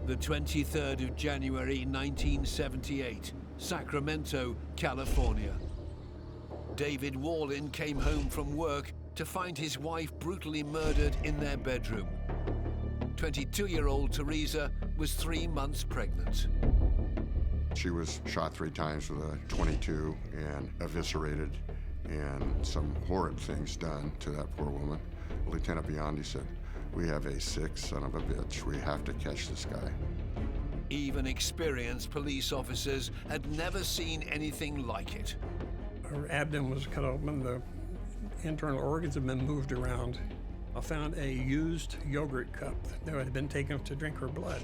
The 23rd of January 1978, Sacramento, California. David Wallin came home from work to find his wife brutally murdered in their bedroom. 22-year-old Teresa was 3 months pregnant. She was shot 3 times with a .22 and eviscerated, and some horrid things done to that poor woman. Lieutenant Biondi said, "We have a sick son of a bitch. We have to catch this guy." Even experienced police officers had never seen anything like it. Her abdomen was cut open, the internal organs had been moved around. I found a used yogurt cup that had been taken to drink her blood.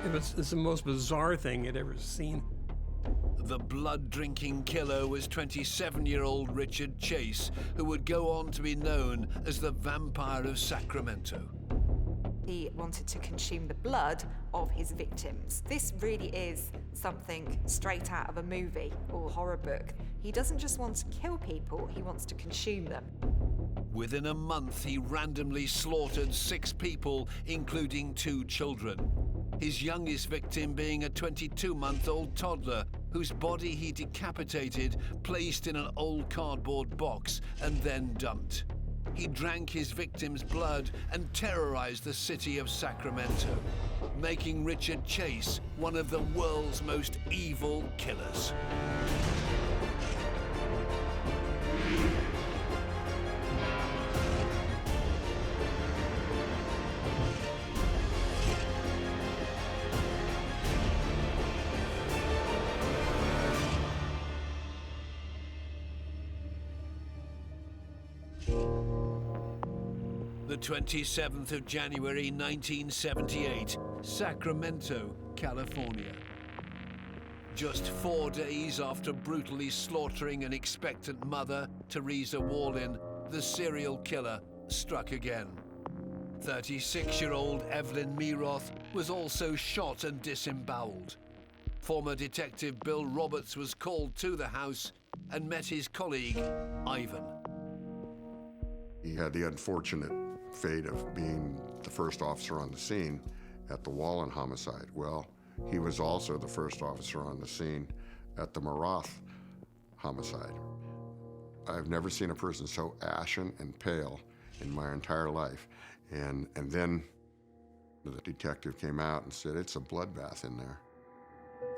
It's the most bizarre thing I'd ever seen. The blood-drinking killer was 27-year-old Richard Chase, who would go on to be known as the Vampire of Sacramento. He wanted to consume the blood of his victims. This really is something straight out of a movie or horror book. He doesn't just want to kill people, he wants to consume them. Within a month, he randomly slaughtered 6 people, including 2 children. His youngest victim being a 22-month-old toddler, whose body he decapitated, placed in an old cardboard box, and then dumped. He drank his victim's blood and terrorized the city of Sacramento, making Richard Chase one of the world's most evil killers. The 27th of January 1978, Sacramento, California. Just 4 days after brutally slaughtering an expectant mother, Teresa Wallin, the serial killer struck again. 36-year-old Evelyn Miroth was also shot and disemboweled. Former detective Bill Roberts was called to the house and met his colleague, Ivan. He had the unfortunate fate of being the first officer on the scene at the Wallin homicide. Well, he was also the first officer on the scene at the Miroth homicide. I've never seen a person so ashen and pale in my entire life. And then the detective came out and said, "It's a bloodbath in there."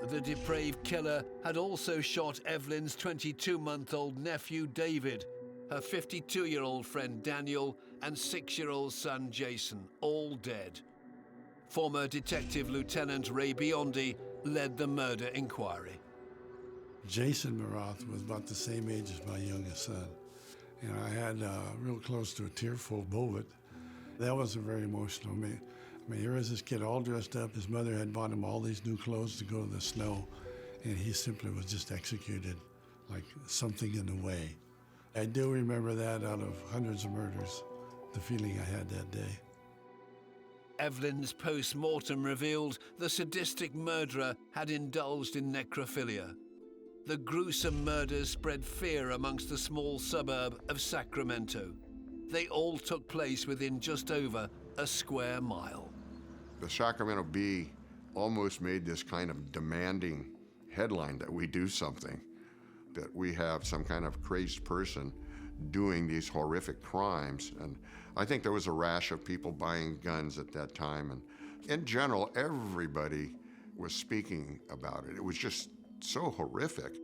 The depraved killer had also shot Evelyn's 22-month-old nephew, David, her 52-year-old friend Daniel, and 6-year-old son Jason, all dead. Former Detective Lieutenant Ray Biondi led the murder inquiry. Jason Miroth was about the same age as my youngest son. And I had real close to a tearful moment. That wasn't very emotional. I mean, here was this kid all dressed up. His mother had bought him all these new clothes to go to the snow, and he simply was just executed like something in the way. I do remember that out of hundreds of murders, the feeling I had that day. Evelyn's post-mortem revealed the sadistic murderer had indulged in necrophilia. The gruesome murders spread fear amongst the small suburb of Sacramento. They all took place within just over a square mile. The Sacramento Bee almost made this kind of demanding headline that we do something, that we have some kind of crazed person doing these horrific crimes. And I think there was a rash of people buying guns at that time. And in general, everybody was speaking about it. It was just so horrific.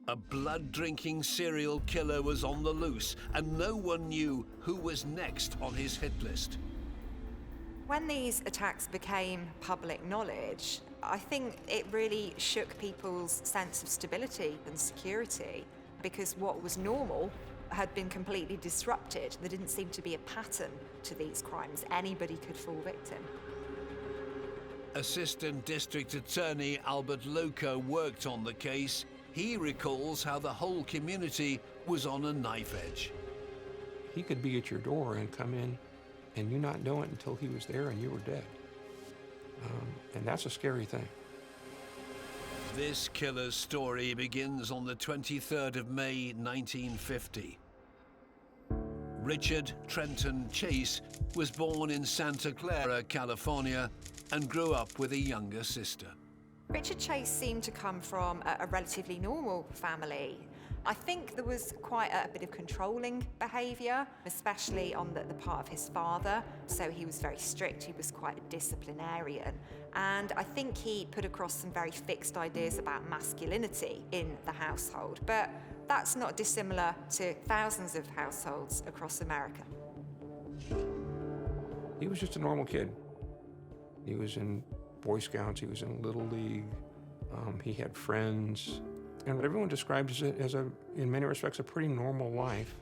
A blood-drinking serial killer was on the loose, and no one knew who was next on his hit list. When these attacks became public knowledge, I think it really shook people's sense of stability and security, because what was normal had been completely disrupted. There didn't seem to be a pattern to these crimes. Anybody could fall victim. Assistant District Attorney Albert Loco worked on the case. He recalls how the whole community was on a knife edge. He could be at your door and come in and you not know it until he was there and you were dead. And that's a scary thing. This killer's story begins on the 23rd of May, 1950. Richard Trenton Chase was born in Santa Clara, California, and grew up with a younger sister. Richard Chase seemed to come from a relatively normal family. I think there was quite a bit of controlling behaviour, especially on the part of his father. So he was very strict, he was quite a disciplinarian. And I think he put across some very fixed ideas about masculinity in the household. But that's not dissimilar to thousands of households across America. He was just a normal kid. He was in Boy Scouts, he was in Little League, he had friends. And everyone describes it as, in many respects, a pretty normal life.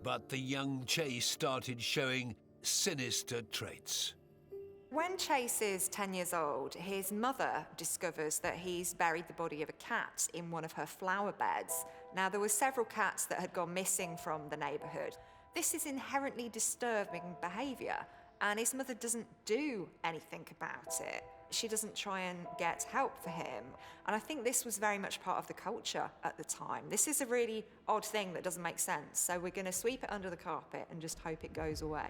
But the young Chase started showing sinister traits. When Chase is 10 years old, his mother discovers that he's buried the body of a cat in one of her flower beds. Now, there were several cats that had gone missing from the neighborhood. This is inherently disturbing behavior, and his mother doesn't do anything about it. She doesn't try and get help for him. And I think this was very much part of the culture at the time. This is a really odd thing that doesn't make sense, so we're going to sweep it under the carpet and just hope it goes away.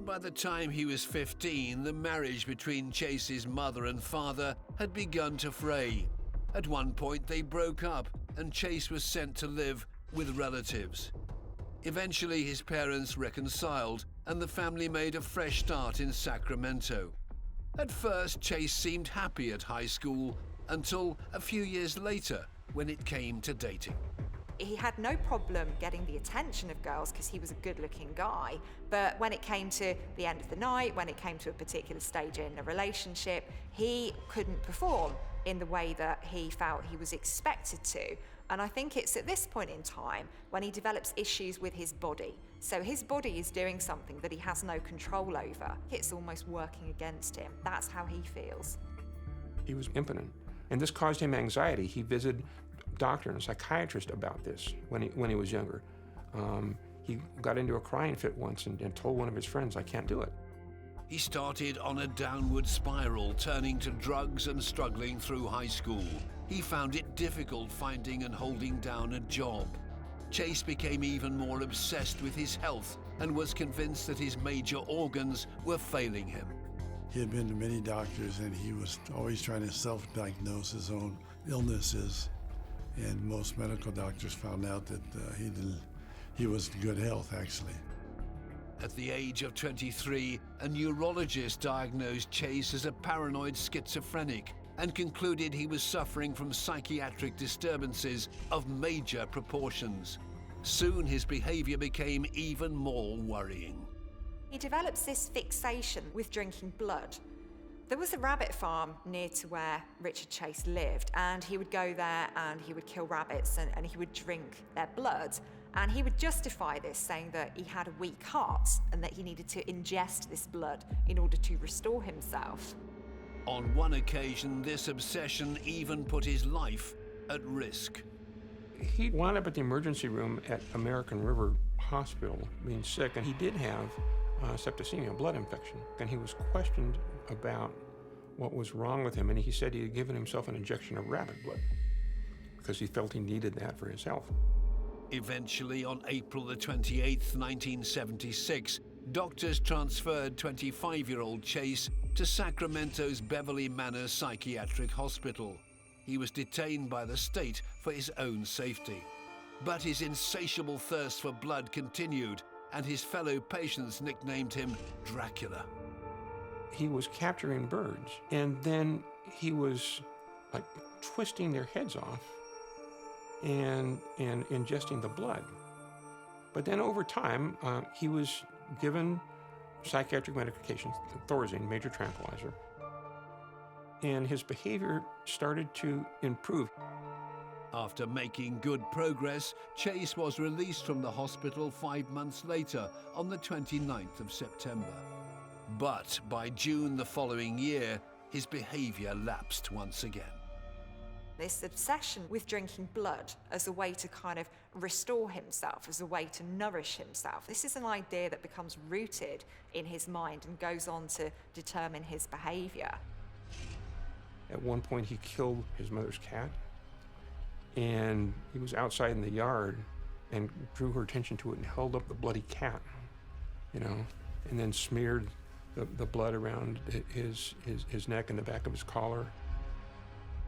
By the time he was 15, the marriage between Chase's mother and father had begun to fray. At one point, they broke up, and Chase was sent to live with relatives. Eventually, his parents reconciled, and the family made a fresh start in Sacramento. At first, Chase seemed happy at high school until a few years later, when it came to dating. He had no problem getting the attention of girls because he was a good-looking guy, but when it came to the end of the night, when it came to a particular stage in a relationship, he couldn't perform in the way that he felt he was expected to. And I think it's at this point in time when he develops issues with his body. So his body is doing something that he has no control over. It's almost working against him. That's how he feels. He was impotent, and this caused him anxiety. He visited a doctor and a psychiatrist about this when he was younger. He got into a crying fit once and told one of his friends, "I can't do it." He started on a downward spiral, turning to drugs and struggling through high school. He found it difficult finding and holding down a job. Chase became even more obsessed with his health and was convinced that his major organs were failing him. He had been to many doctors, and he was always trying to self-diagnose his own illnesses. And most medical doctors found out that he was in good health, actually. At the age of 23, a neurologist diagnosed Chase as a paranoid schizophrenic and concluded he was suffering from psychiatric disturbances of major proportions. Soon his behavior became even more worrying. He develops this fixation with drinking blood. There was a rabbit farm near to where Richard Chase lived, and he would go there and he would kill rabbits and he would drink their blood. And he would justify this, saying that he had a weak heart and that he needed to ingest this blood in order to restore himself. On one occasion, this obsession even put his life at risk. He wound up at the emergency room at American River Hospital being sick, and he did have septicemia, blood infection. And he was questioned about what was wrong with him, and he said he had given himself an injection of rabbit blood because he felt he needed that for his health. Eventually, on April the 28th, 1976, doctors transferred 25-year-old Chase to Sacramento's Beverly Manor Psychiatric Hospital. He was detained by the state for his own safety. But his insatiable thirst for blood continued, and his fellow patients nicknamed him Dracula. He was capturing birds, and then he was like twisting their heads off and ingesting the blood. But then over time, he was given psychiatric medications, Thorazine, major tranquilizer, and his behavior started to improve. After making good progress, Chase was released from the hospital 5 months later, on the 29th of September. But by June the following year, his behavior lapsed once again. This obsession with drinking blood as a way to kind of restore himself, as a way to nourish himself. This is an idea that becomes rooted in his mind and goes on to determine his behavior. At one point, he killed his mother's cat, and he was outside in the yard and drew her attention to it and held up the bloody cat, and then smeared the blood around his neck and the back of his collar.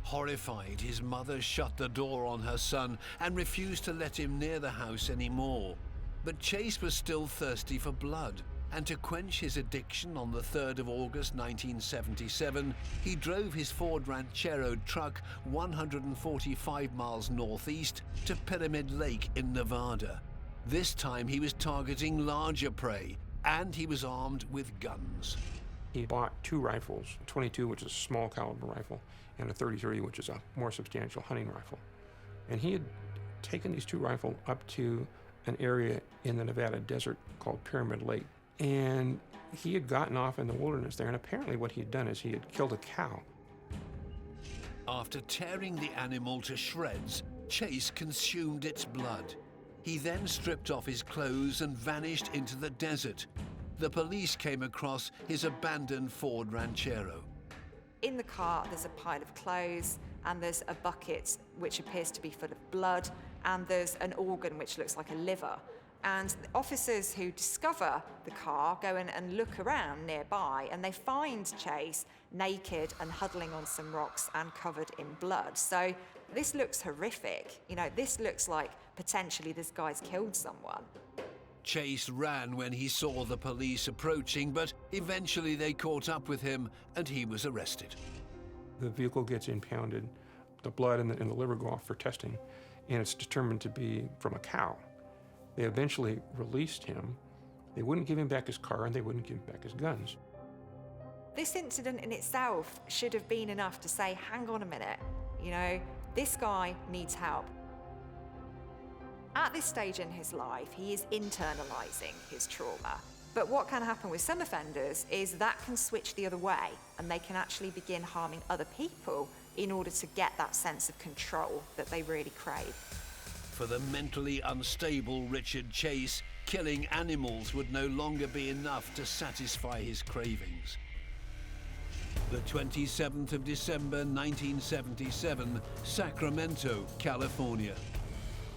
Horrified, his mother shut the door on her son and refused to let him near the house anymore. But Chase was still thirsty for blood, and to quench his addiction on the 3rd of August 1977, he drove his Ford Ranchero truck 145 miles northeast to Pyramid Lake in Nevada. This time he was targeting larger prey, and he was armed with guns. He bought 2 rifles, a 22, which is a small caliber rifle, and a 33, which is a more substantial hunting rifle. And he had taken these 2 rifles up to an area in the Nevada desert called Pyramid Lake. And he had gotten off in the wilderness there, and apparently what he had done is he had killed a cow. After tearing the animal to shreds, Chase consumed its blood. He then stripped off his clothes and vanished into the desert. The police came across his abandoned Ford Ranchero. In the car, there's a pile of clothes, and there's a bucket which appears to be full of blood, and there's an organ which looks like a liver. And the officers who discover the car go in and look around nearby, and they find Chase naked and huddling on some rocks and covered in blood. So this looks horrific. You know, this looks like potentially this guy's killed someone. Chase ran when he saw the police approaching, but eventually they caught up with him and he was arrested. The vehicle gets impounded, the blood and the liver go off for testing, and it's determined to be from a cow. They eventually released him. They wouldn't give him back his car, and they wouldn't give him back his guns. This incident in itself should have been enough to say, hang on a minute, you know, this guy needs help. At this stage in his life, he is internalizing his trauma. But what can happen with some offenders is that can switch the other way, and they can actually begin harming other people in order to get that sense of control that they really crave. For the mentally unstable Richard Chase, killing animals would no longer be enough to satisfy his cravings. The 27th of December 1977, Sacramento, California.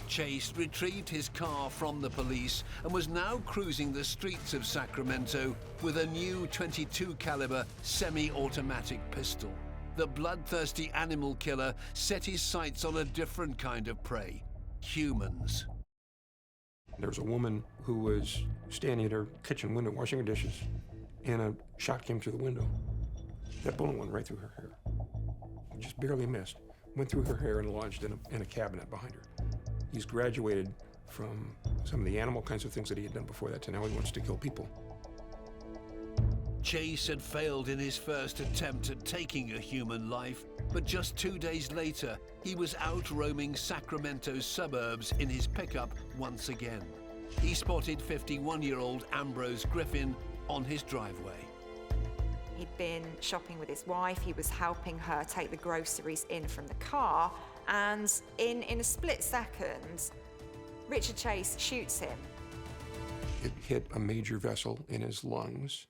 Chase retrieved his car from the police and was now cruising the streets of Sacramento with a new .22 caliber semi-automatic pistol. The bloodthirsty animal killer set his sights on a different kind of prey: humans. There was a woman who was standing at her kitchen window washing her dishes, and a shot came through the window. That bullet went right through her hair. Just barely missed. Went through her hair and lodged in a cabinet behind her. He's graduated from some of the animal kinds of things that he had done before that to now he wants to kill people. Chase had failed in his first attempt at taking a human life, but just 2 days later, he was out roaming Sacramento's suburbs in his pickup once again. He spotted 51-year-old Ambrose Griffin on his driveway. He'd been shopping with his wife, he was helping her take the groceries in from the car, and in a split second, Richard Chase shoots him. It hit a major vessel in his lungs.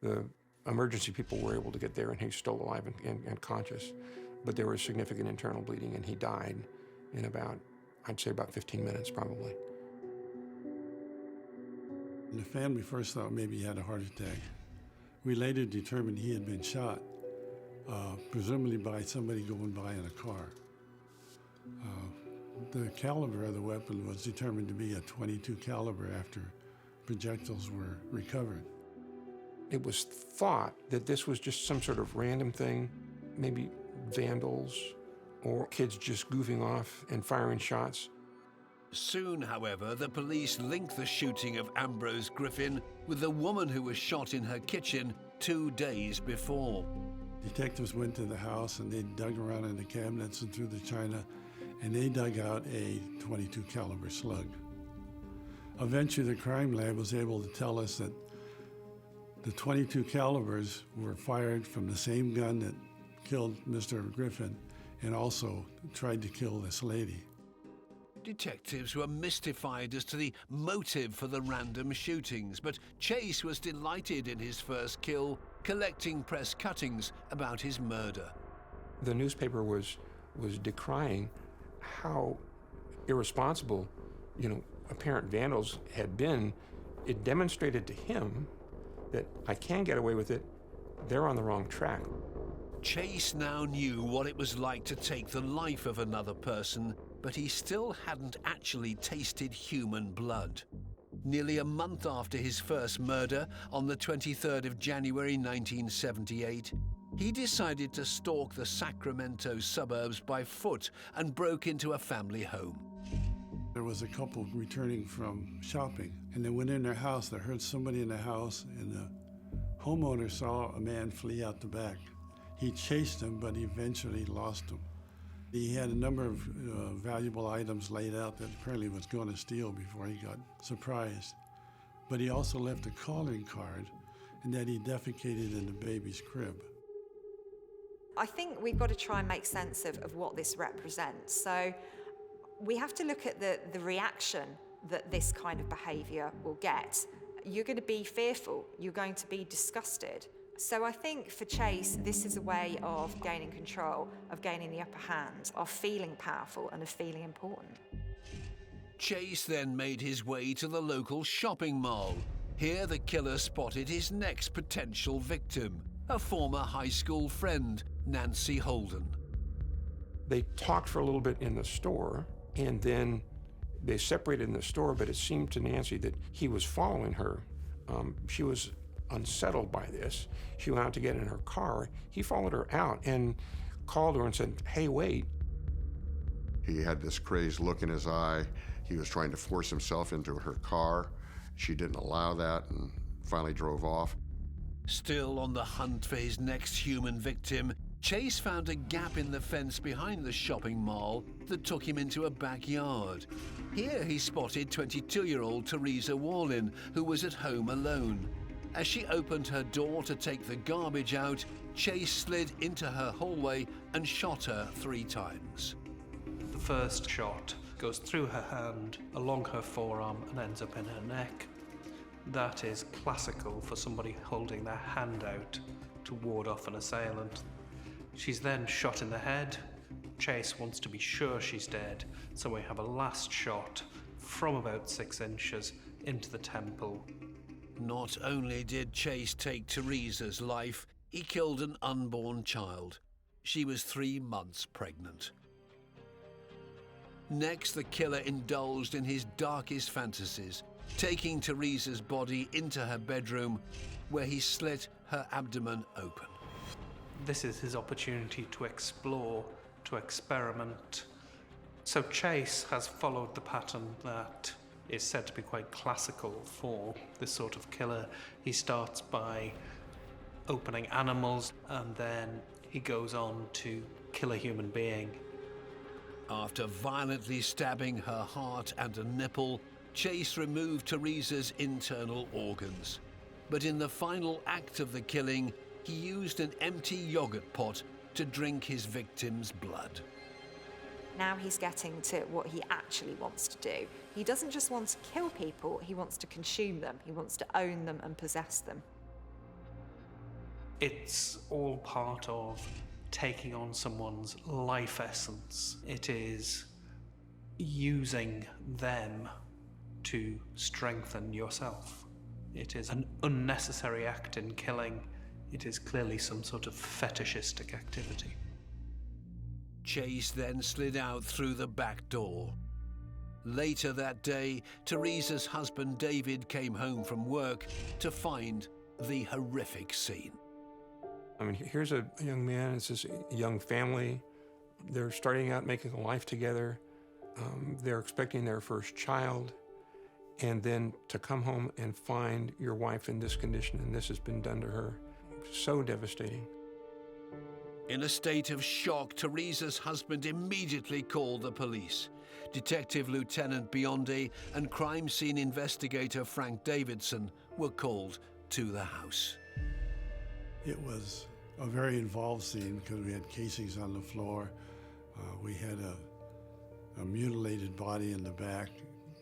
The emergency people were able to get there, and he's still alive and conscious. But there was significant internal bleeding, and he died in about, I'd say about 15 minutes probably. The family first thought maybe he had a heart attack. We later determined he had been shot, presumably by somebody going by in a car. The caliber of the weapon was determined to be a .22 caliber after projectiles were recovered. It was thought that this was just some sort of random thing, maybe vandals or kids just goofing off and firing shots. Soon, however, the police linked the shooting of Ambrose Griffin with the woman who was shot in her kitchen 2 days before. Detectives went to the house and they dug around in the cabinets and through the china, and they dug out a .22 caliber slug. Eventually, the crime lab was able to tell us that the .22 calibers were fired from the same gun that killed Mr. Griffin and also tried to kill this lady. Detectives were mystified as to the motive for the random shootings, but Chase was delighted in his first kill, collecting press cuttings about his murder. The newspaper was decrying how irresponsible, apparent vandals had been. It demonstrated to him that I can get away with it, they're on the wrong track. Chase now knew what it was like to take the life of another person, but he still hadn't actually tasted human blood. Nearly a month after his first murder, on the 23rd of January 1978, he decided to stalk the Sacramento suburbs by foot and broke into a family home. There was a couple returning from shopping, and they went in their house. They heard somebody in the house, and the homeowner saw a man flee out the back. He chased him, but eventually lost him. He had a number of valuable items laid out that apparently was going to steal before he got surprised. But he also left a calling card, and that he defecated in the baby's crib. I think we've got to try and make sense of what this represents. So we have to look at the reaction that this kind of behaviour will get. You're going to be fearful, you're going to be disgusted. So I think for Chase, this is a way of gaining control, of gaining the upper hand, of feeling powerful and of feeling important. Chase then made his way to the local shopping mall. Here the killer spotted his next potential victim, a former high school friend, Nancy Holden. They talked for a little bit in the store, and then they separated in the store, but it seemed to Nancy that he was following her. She was unsettled by this. She went out to get in her car. He followed her out and called her and said, "Hey, wait." He had this crazed look in his eye. He was trying to force himself into her car. She didn't allow that and finally drove off. Still on the hunt for his next human victim, Chase found a gap in the fence behind the shopping mall that took him into a backyard. Here he spotted 22-year-old Teresa Wallin, who was at home alone. As she opened her door to take the garbage out, Chase slid into her hallway and shot her 3 times. The first shot goes through her hand, along her forearm, and ends up in her neck. That is classical for somebody holding their hand out to ward off an assailant. She's then shot in the head. Chase wants to be sure she's dead, so we have a last shot from about 6 inches into the temple. Not only did Chase take Teresa's life, he killed an unborn child. She was 3 months pregnant. Next, the killer indulged in his darkest fantasies, taking Teresa's body into her bedroom, where he slit her abdomen open. This is his opportunity to explore, to experiment. So Chase has followed the pattern that is said to be quite classical for this sort of killer. He starts by opening animals, and then he goes on to kill a human being. After violently stabbing her heart and a nipple, Chase removed Teresa's internal organs. But in the final act of the killing, he used an empty yogurt pot to drink his victim's blood. Now he's getting to what he actually wants to do. He doesn't just want to kill people, he wants to consume them. He wants to own them and possess them. It's all part of taking on someone's life essence. It is using them to strengthen yourself. It is an unnecessary act in killing. It is clearly some sort of fetishistic activity. Chase then slid out through the back door. Later that day, Teresa's husband David came home from work to find the horrific scene. I mean, here's a young man, it's this young family. They're starting out making a life together. They're expecting their first child. And then to come home and find your wife in this condition, and this has been done to her. So devastating. In a state of shock, Teresa's husband immediately called the police. Detective Lieutenant Biondi and crime scene investigator Frank Davidson were called to the house. It was a very involved scene because we had casings on the floor. We had a mutilated body in the back.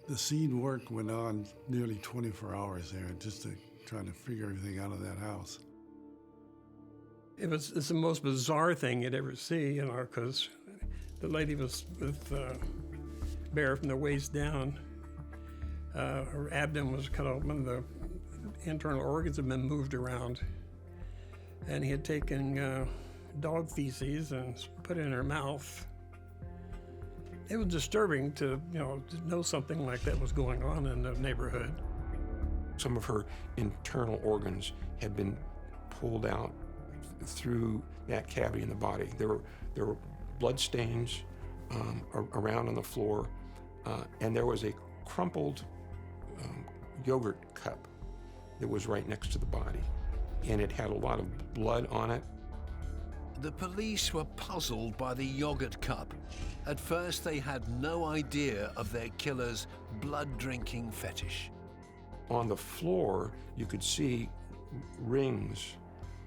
The scene work went on nearly 24 hours there just to try to figure everything out of that house. It's the most bizarre thing you'd ever see, you know, because the lady was with bare from the waist down. Her abdomen was cut open. internal organs had been moved around, and he had taken dog feces and put it in her mouth. It was disturbing to know something like that was going on in the neighborhood. Some of her internal organs had been pulled out through that cavity in the body. There were blood stains around on the floor, and there was a crumpled yogurt cup that was right next to the body, and it had a lot of blood on it. The police were puzzled by the yogurt cup. At first, they had no idea of their killer's blood-drinking fetish. On the floor, you could see rings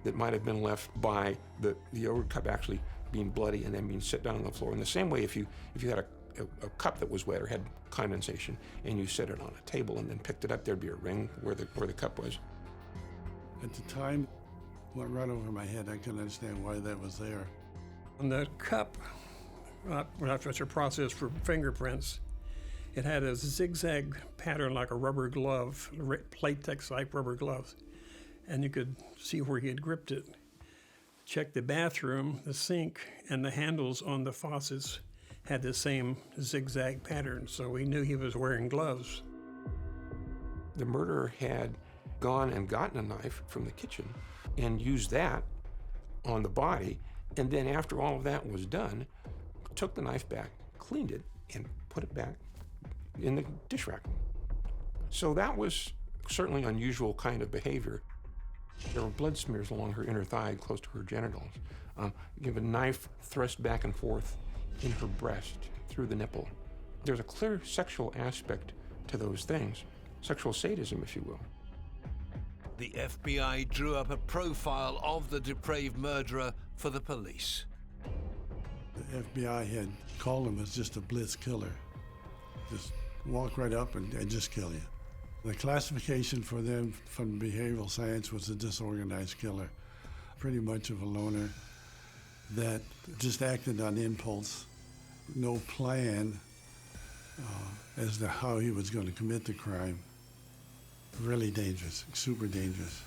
that might have been left by the yogurt cup actually being bloody and then being set down on the floor. In the same way, if you had a cup that was wet or had condensation and you set it on a table and then picked it up, there'd be a ring where the cup was. At the time, went right over my head. I couldn't understand why that was there. On the cup, after it's a process for fingerprints, it had a zigzag pattern like a rubber glove, latex-like rubber gloves, and you could see where he had gripped it. Checked the bathroom, the sink, and the handles on the faucets had the same zigzag pattern, so we knew he was wearing gloves. The murderer had gone and gotten a knife from the kitchen and used that on the body, and then after all of that was done, took the knife back, cleaned it, and put it back in the dish rack. So that was certainly unusual kind of behavior. There were blood smears along her inner thigh, close to her genitals. You have a knife thrust back and forth in her breast, through the nipple. There's a clear sexual aspect to those things, sexual sadism, if you will. The FBI drew up a profile of the depraved murderer for the police. The FBI had called him as just a blitz killer. Just walk right up and just kill you. The classification for them from behavioral science was a disorganized killer, pretty much of a loner that just acted on impulse, no plan as to how he was going to commit the crime. Really dangerous, super dangerous.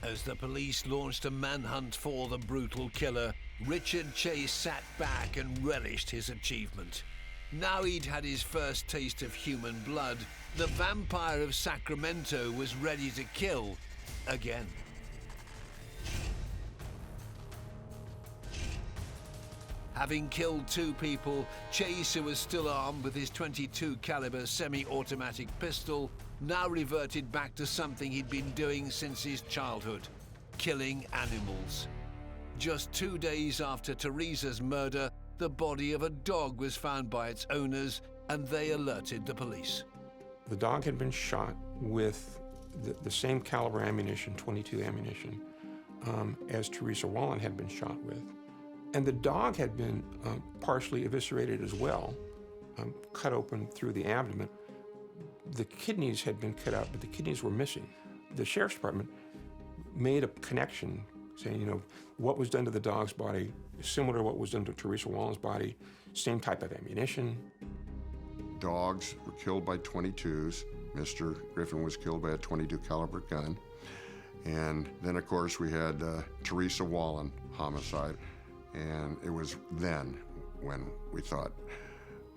As the police launched a manhunt for the brutal killer, Richard Chase sat back and relished his achievement. Now he'd had his first taste of human blood, the Vampire of Sacramento was ready to kill again. Having killed 2 people, Chase, who was still armed with his .22 caliber semi-automatic pistol, now reverted back to something he'd been doing since his childhood, killing animals. Just 2 days after Teresa's murder, the body of a dog was found by its owners, and they alerted the police. The dog had been shot with the same caliber ammunition, .22 ammunition, as Teresa Wallen had been shot with. And the dog had been partially eviscerated as well, cut open through the abdomen. The kidneys had been cut out, but the kidneys were missing. The sheriff's department made a connection saying, what was done to the dog's body is similar to what was done to Teresa Wallen's body, same type of ammunition. Dogs were killed by .22s. Mr. Griffin was killed by a .22 caliber gun. And then, of course, we had Teresa Wallen homicide. And it was then when we thought,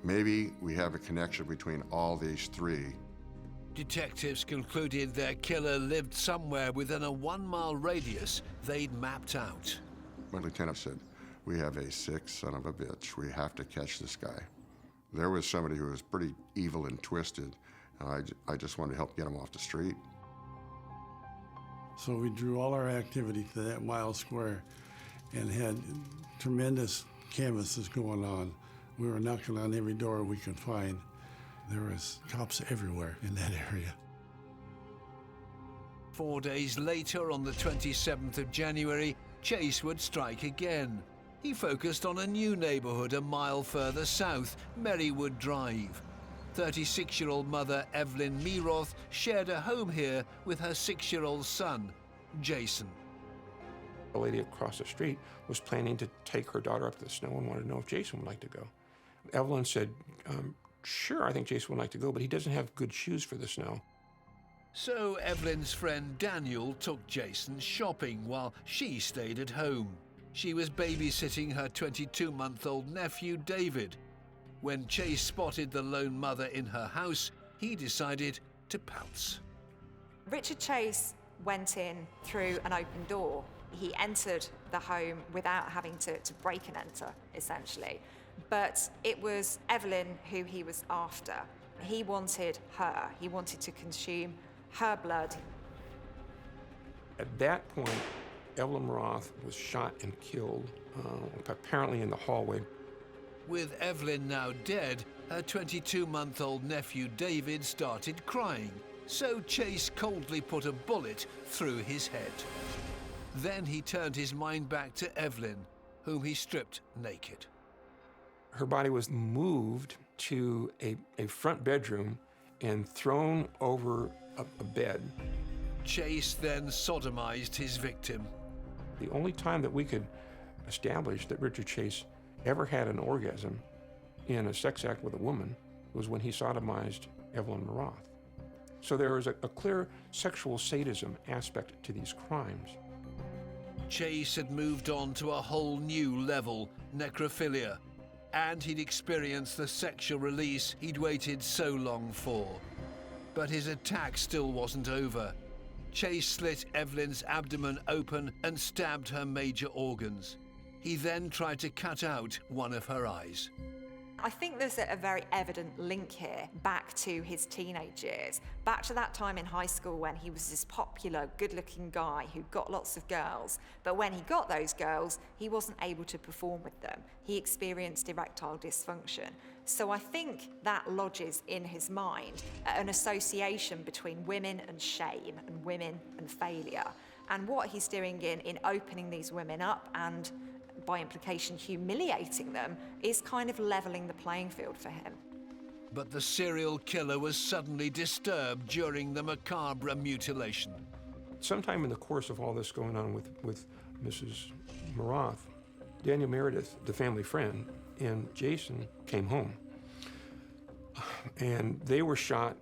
maybe we have a connection between all these 3. Detectives concluded their killer lived somewhere within a 1-mile radius they'd mapped out. My lieutenant said, we have a sick son of a bitch. We have to catch this guy. There was somebody who was pretty evil and twisted, and I just wanted to help get him off the street. So we drew all our activity to that mile square and had tremendous canvases going on. We were knocking on every door we could find. There was cops everywhere in that area. 4 days later, on the 27th of January, Chase would strike again. He focused on a new neighborhood a mile further south, Merrywood Drive. 36-year-old mother Evelyn Miroth shared a home here with her 6-year-old son, Jason. A lady across the street was planning to take her daughter up to the snow and wanted to know if Jason would like to go. Evelyn said, sure, I think Jason would like to go, but he doesn't have good shoes for the snow. So Evelyn's friend Daniel took Jason shopping while she stayed at home. She was babysitting her 22-month-old nephew David. When Chase spotted the lone mother in her house, he decided to pounce. Richard Chase went in through an open door. He entered the home without having to break and enter, essentially. But it was Evelyn who he was after. He wanted her. He wanted to consume her blood. At that point, Evelyn Miroth was shot and killed, apparently in the hallway. With Evelyn now dead, her 22-month-old nephew David started crying, so Chase coldly put a bullet through his head. Then he turned his mind back to Evelyn, whom he stripped naked. Her body was moved to a front bedroom and thrown over a bed. Chase then sodomized his victim. The only time that we could establish that Richard Chase ever had an orgasm in a sex act with a woman was when he sodomized Evelyn Miroth. So there was a clear sexual sadism aspect to these crimes. Chase had moved on to a whole new level, necrophilia, and he'd experienced the sexual release he'd waited so long for. But his attack still wasn't over. Chase slit Evelyn's abdomen open and stabbed her major organs. He then tried to cut out one of her eyes. I think there's a very evident link here back to his teenage years, back to that time in high school when he was this popular, good-looking guy who got lots of girls. But when he got those girls, he wasn't able to perform with them. He experienced erectile dysfunction. So I think that lodges in his mind an association between women and shame and women and failure. And what he's doing in opening these women up and by implication humiliating them, is kind of leveling the playing field for him. But the serial killer was suddenly disturbed during the macabre mutilation. Sometime in the course of all this going on with Mrs. Miroth, Daniel Meredith, the family friend, and Jason came home. And they were shot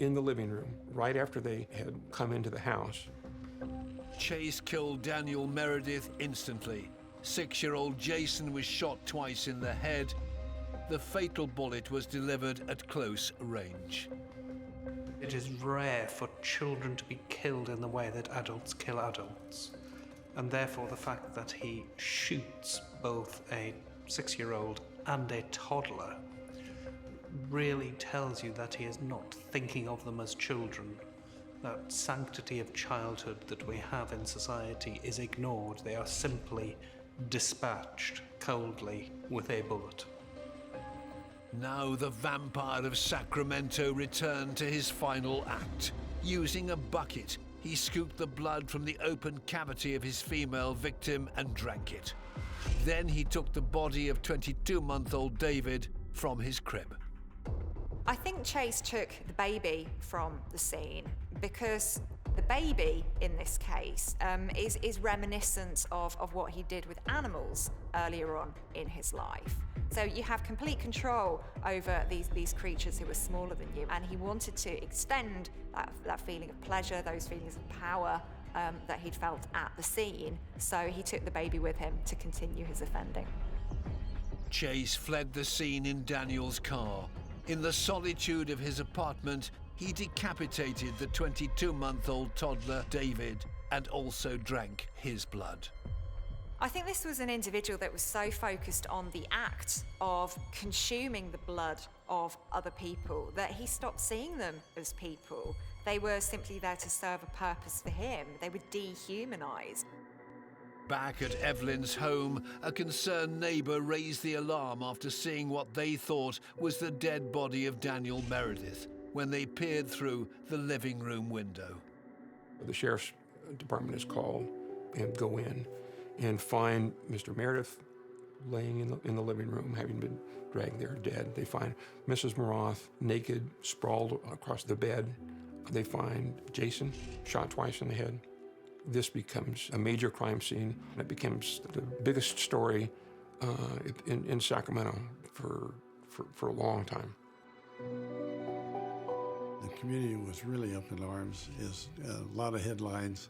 in the living room right after they had come into the house. Chase killed Daniel Meredith instantly. 6-year-old Jason was shot twice in the head. The fatal bullet was delivered at close range. It is rare for children to be killed in the way that adults kill adults. And therefore the fact that he shoots both a 6-year-old and a toddler really tells you that he is not thinking of them as children. That sanctity of childhood that we have in society is ignored. They are simply dispatched coldly with a bullet. Now the Vampire of Sacramento returned to his final act. Using a bucket, he scooped the blood from the open cavity of his female victim and drank it. Then he took the body of 22-month-old David from his crib. I think Chase took the baby from the scene because the baby, in this case, is reminiscent of what he did with animals earlier on in his life. So you have complete control over these creatures who are smaller than you, and he wanted to extend that feeling of pleasure, those feelings of power that he'd felt at the scene. So he took the baby with him to continue his offending. Chase fled the scene in Daniel's car. In the solitude of his apartment, he decapitated the 22-month-old toddler, David, and also drank his blood. I think this was an individual that was so focused on the act of consuming the blood of other people that he stopped seeing them as people. They were simply there to serve a purpose for him. They were dehumanized. Back at Evelyn's home, a concerned neighbor raised the alarm after seeing what they thought was the dead body of Daniel Meredith when they peered through the living room window. The sheriff's department is called and go in and find Mr. Meredith laying in the living room, having been dragged there dead. They find Mrs. Miroth naked, sprawled across the bed. They find Jason shot twice in the head. This becomes a major crime scene. It becomes the biggest story in Sacramento for a long time. The community was really up in arms. Is a lot of headlines,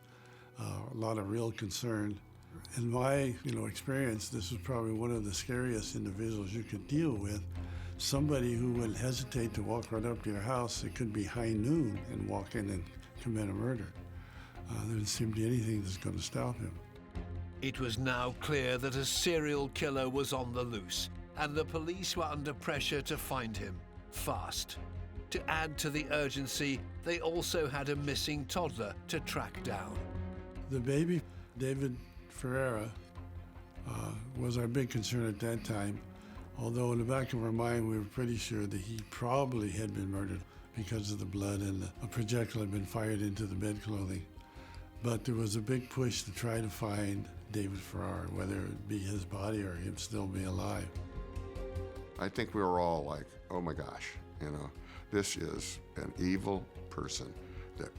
a lot of real concern. In my experience, this was probably one of the scariest individuals you could deal with. Somebody who would hesitate to walk right up to your house. It could be high noon and walk in and commit a murder. There didn't seem to be anything that's going to stop him. It was now clear that a serial killer was on the loose, and the police were under pressure to find him fast. To add to the urgency, they also had a missing toddler to track down. The baby, David Ferreira, was our big concern at that time, although in the back of our mind we were pretty sure that he probably had been murdered because of the blood and a projectile had been fired into the bedclothing. But there was a big push to try to find David Ferreira, whether it be his body or him still be alive. I think we were all like, oh my gosh, this is an evil person.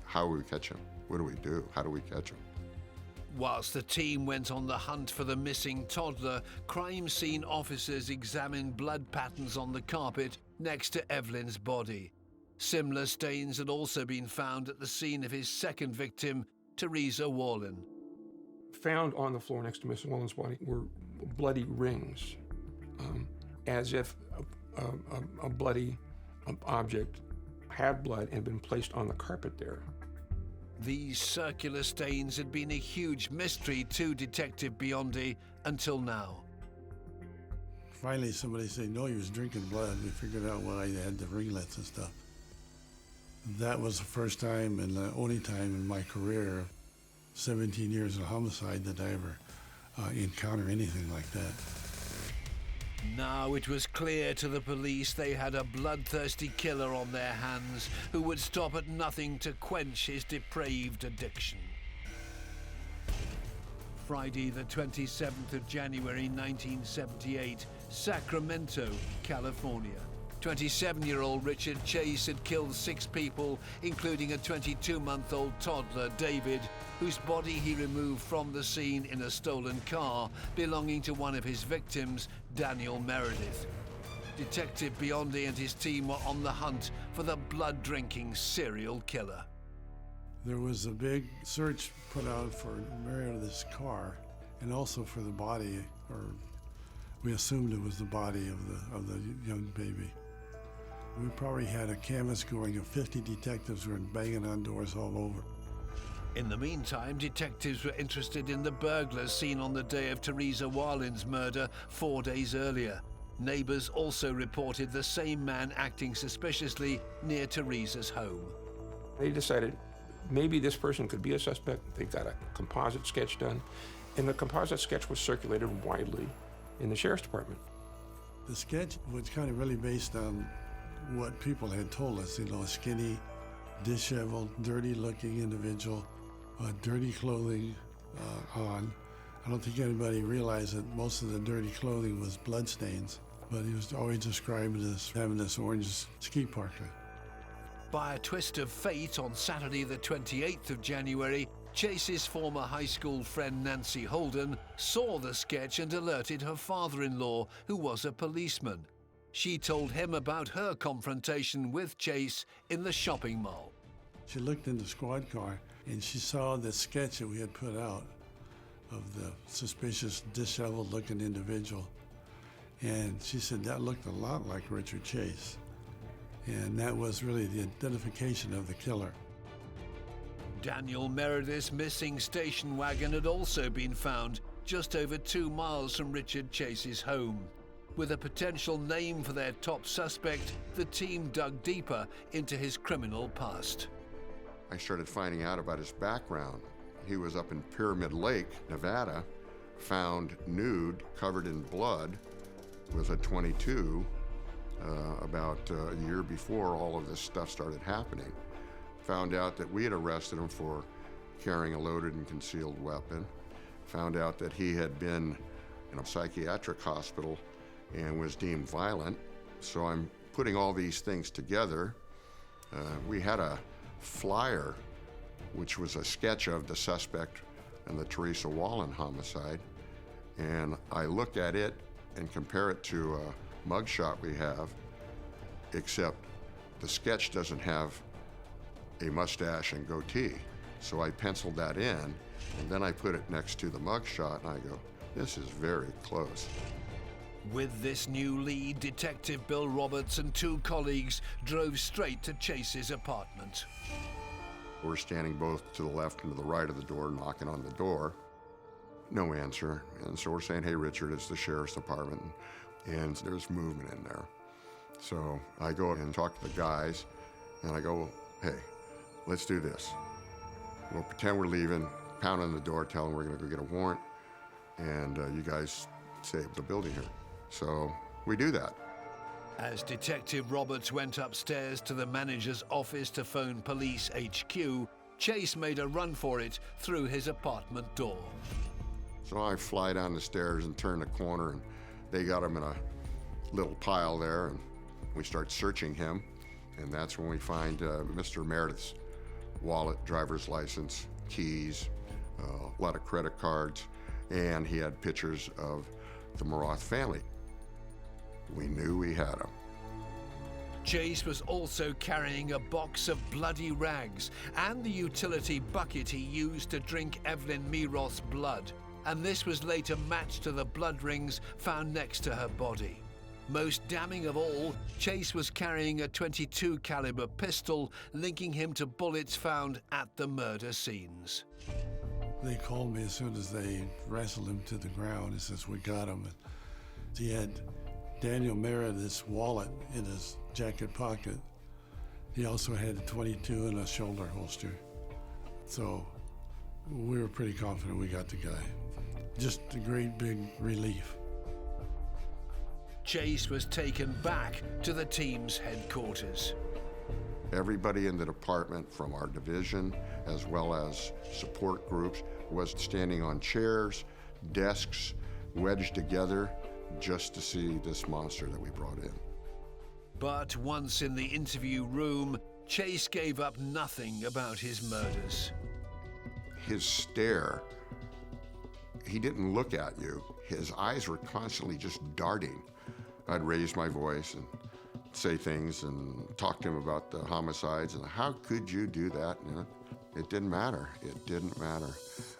How do we catch him? What do we do? How do we catch him? Whilst the team went on the hunt for the missing toddler, crime scene officers examined blood patterns on the carpet next to Evelyn's body. Similar stains had also been found at the scene of his second victim, Teresa Wallen. Found on the floor next to Miss Wallen's body were bloody rings, as if a bloody object had blood and been placed on the carpet there. These circular stains had been a huge mystery to Detective Biondi until now. Finally, somebody said, no, he was drinking blood. We figured out why he had the ringlets and stuff. That was the first time and the only time in my career, 17 years of homicide, that I ever encountered anything like that. Now it was clear to the police they had a bloodthirsty killer on their hands who would stop at nothing to quench his depraved addiction. Friday, the 27th of January 1978, Sacramento, California. 27-year-old Richard Chase had killed 6 people, including a 22-month-old toddler, David, whose body he removed from the scene in a stolen car belonging to one of his victims, Daniel Meredith. Detective Biondi and his team were on the hunt for the blood-drinking serial killer. There was a big search put out for Meredith's car and also for the body, or we assumed it was the body of the young baby. We probably had a canvas going of 50 detectives who were banging on doors all over. In the meantime, detectives were interested in the burglars seen on the day of Teresa Wallen's murder 4 days earlier. Neighbors also reported the same man acting suspiciously near Teresa's home. They decided maybe this person could be a suspect. They got a composite sketch done, and the composite sketch was circulated widely in the sheriff's department. The sketch was kind of really based on what people had told us, a skinny, disheveled, dirty-looking individual, dirty clothing on. I don't think anybody realized that most of the dirty clothing was bloodstains, but he was always described as having this orange ski parka. By a twist of fate, on Saturday the 28th of January, Chase's former high school friend Nancy Holden saw the sketch and alerted her father-in-law, who was a policeman. She told him about her confrontation with Chase in the shopping mall. She looked in the squad car and she saw the sketch that we had put out of the suspicious, disheveled-looking individual. And she said that looked a lot like Richard Chase. And that was really the identification of the killer. Daniel Meredith's missing station wagon had also been found just over 2 miles from Richard Chase's home. With a potential name for their top suspect, the team dug deeper into his criminal past. I started finding out about his background. He was up in Pyramid Lake, Nevada, found nude, covered in blood, with a .22 about a year before all of this stuff started happening. Found out that we had arrested him for carrying a loaded and concealed weapon. Found out that he had been in a psychiatric hospital and was deemed violent. So I'm putting all these things together. We had a flyer, which was a sketch of the suspect in the Teresa Wallen homicide. And I looked at it and compare it to a mugshot we have, except the sketch doesn't have a mustache and goatee. So I penciled that in, and then I put it next to the mugshot, and I go, this is very close. With this new lead, Detective Bill Roberts and two colleagues drove straight to Chase's apartment. We're standing both to the left and to the right of the door, knocking on the door. No answer. And so we're saying, hey, Richard, it's the sheriff's department. And there's movement in there. So I go and talk to the guys, and I go, hey, let's do this. We'll pretend we're leaving, pound on the door, tell them we're going to go get a warrant, and you guys save the building here. So we do that. As Detective Roberts went upstairs to the manager's office to phone police HQ, Chase made a run for it through his apartment door. So I fly down the stairs and turn the corner, and they got him in a little pile there, and we start searching him, and that's when we find Mr. Miroth's wallet, driver's license, keys, a lot of credit cards, and he had pictures of the Miroth family. We knew we had him. Chase was also carrying a box of bloody rags and the utility bucket he used to drink Evelyn Miroth's blood, and this was later matched to the blood rings found next to her body. Most damning of all, Chase was carrying a .22 caliber pistol, linking him to bullets found at the murder scenes. They called me as soon as they wrestled him to the ground. He says, we got him. And he had Daniel Miroth's wallet in his jacket pocket. He also had a .22 in a shoulder holster. So we were pretty confident we got the guy. Just a great big relief. Chase was taken back to the team's headquarters. Everybody in the department from our division, as well as support groups, was standing on chairs, desks, wedged together, just to see this monster that we brought in. But once in the interview room, Chase gave up nothing about his murders. His stare, he didn't look at you. His eyes were constantly just darting. I'd raise my voice and say things and talk to him about the homicides and how could you do that? You know, it didn't matter. It didn't matter.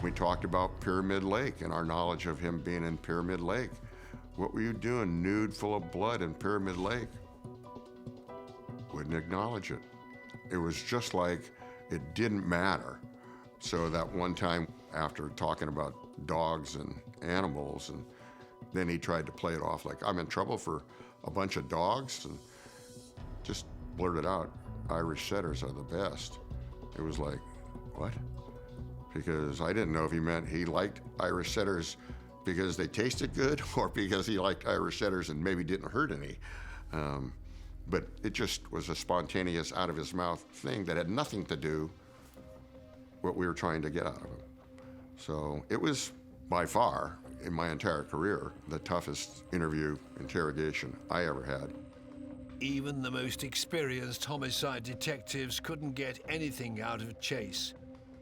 We talked about Pyramid Lake and our knowledge of him being in Pyramid Lake. What were you doing nude full of blood in Pyramid Lake? Wouldn't acknowledge it. It was just like it didn't matter. So that one time after talking about dogs and animals, and then he tried to play it off like I'm in trouble for a bunch of dogs, and just blurted out, Irish setters are the best. It was like, what? Because I didn't know if he meant he liked Irish setters because they tasted good or because he liked Irish setters and maybe didn't hurt any. But it just was a spontaneous out of his mouth thing that had nothing to do what we were trying to get out of him. So it was by far, in my entire career, the toughest interrogation I ever had. Even the most experienced homicide detectives couldn't get anything out of Chase.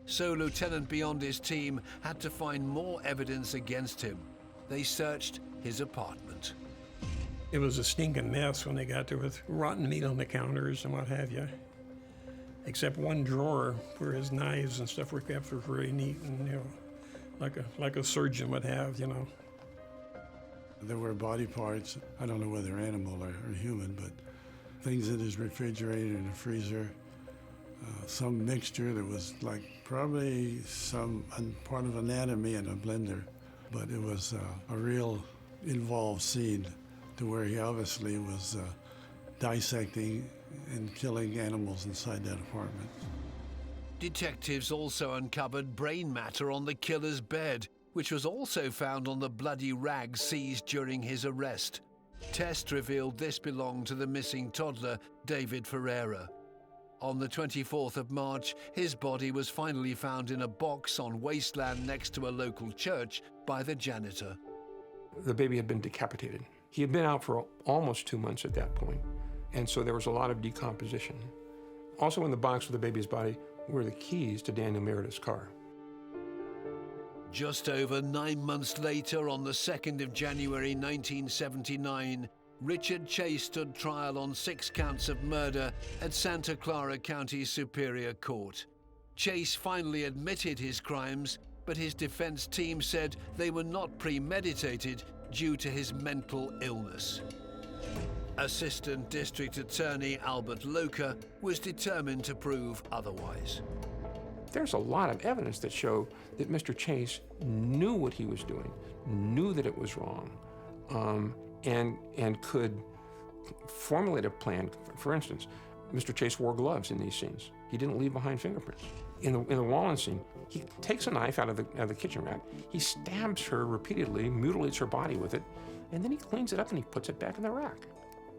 So Lieutenant Beyond his team had to find more evidence against him. They searched his apartment. It was a stinking mess when they got there with rotten meat on the counters and what have you. Except one drawer where his knives and stuff were kept were very neat and, you know, like a surgeon would have, you know. There were body parts, I don't know whether animal or human, but things in his refrigerator and the freezer, some mixture that was like probably some part of anatomy in a blender, but it was a real involved scene to where he obviously was dissecting and killing animals inside that apartment. Detectives also uncovered brain matter on the killer's bed, which was also found on the bloody rags seized during his arrest. Tests revealed this belonged to the missing toddler, David Ferreira. On the 24th of March, his body was finally found in a box on wasteland next to a local church by the janitor. The baby had been decapitated. He had been out for almost 2 months at that point, and so there was a lot of decomposition. Also in the box with the baby's body were the keys to Daniel Miroth's car. Just over 9 months later, on the 2nd of January 1979, Richard Chase stood trial on 6 counts of murder at Santa Clara County Superior Court. Chase finally admitted his crimes, but his defense team said they were not premeditated due to his mental illness. Assistant District Attorney Albert Locher was determined to prove otherwise. There's a lot of evidence that show that Mr. Chase knew what he was doing, knew that it was wrong, and could formulate a plan. For instance, Mr. Chase wore gloves in these scenes. He didn't leave behind fingerprints. In the Wallen scene, he takes a knife out of the kitchen rack, he stabs her repeatedly, mutilates her body with it, and then he cleans it up and he puts it back in the rack.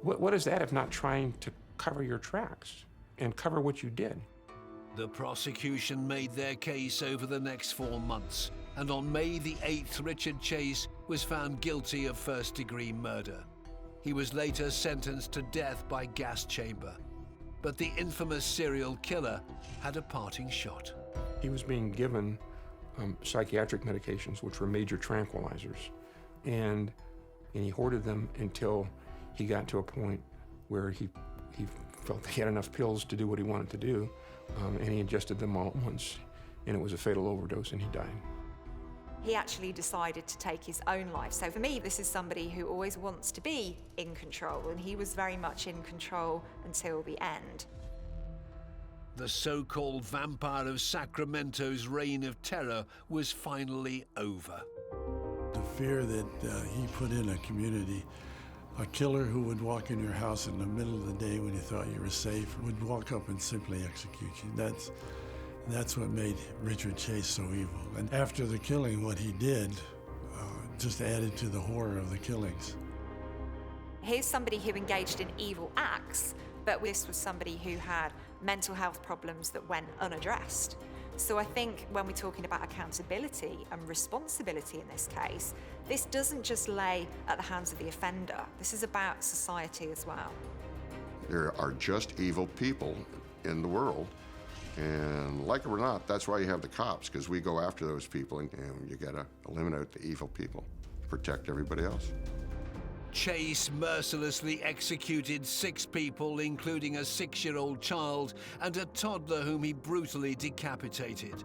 What is that if not trying to cover your tracks and cover what you did? The prosecution made their case over the next 4 months, and on May the 8th, Richard Chase was found guilty of first-degree murder. He was later sentenced to death by gas chamber. But the infamous serial killer had a parting shot. He was being given psychiatric medications, which were major tranquilizers, and he hoarded them until he got to a point where he felt he had enough pills to do what he wanted to do, and he ingested them all at once, and it was a fatal overdose, and he died. He actually decided to take his own life. So for me, this is somebody who always wants to be in control, and he was very much in control until the end. The so-called Vampire of Sacramento's reign of terror was finally over. The fear that he put in a community, a killer who would walk in your house in the middle of the day when you thought you were safe, would walk up and simply execute you. That's what made Richard Chase so evil. And after the killing, what he did just added to the horror of the killings. Here's somebody who engaged in evil acts, but this was somebody who had mental health problems that went unaddressed. So I think when we're talking about accountability and responsibility in this case, this doesn't just lay at the hands of the offender. This is about society as well. There are just evil people in the world. And like it or not, that's why you have the cops, because we go after those people, and you gotta eliminate the evil people to protect everybody else. Chase mercilessly executed 6 people, including a 6-year-old child and a toddler whom he brutally decapitated.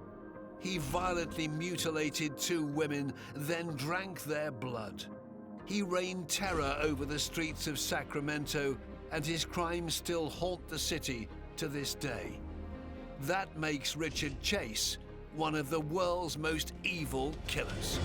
He violently mutilated 2 women, then drank their blood. He rained terror over the streets of Sacramento, and his crimes still haunt the city to this day. That makes Richard Chase one of the world's most evil killers.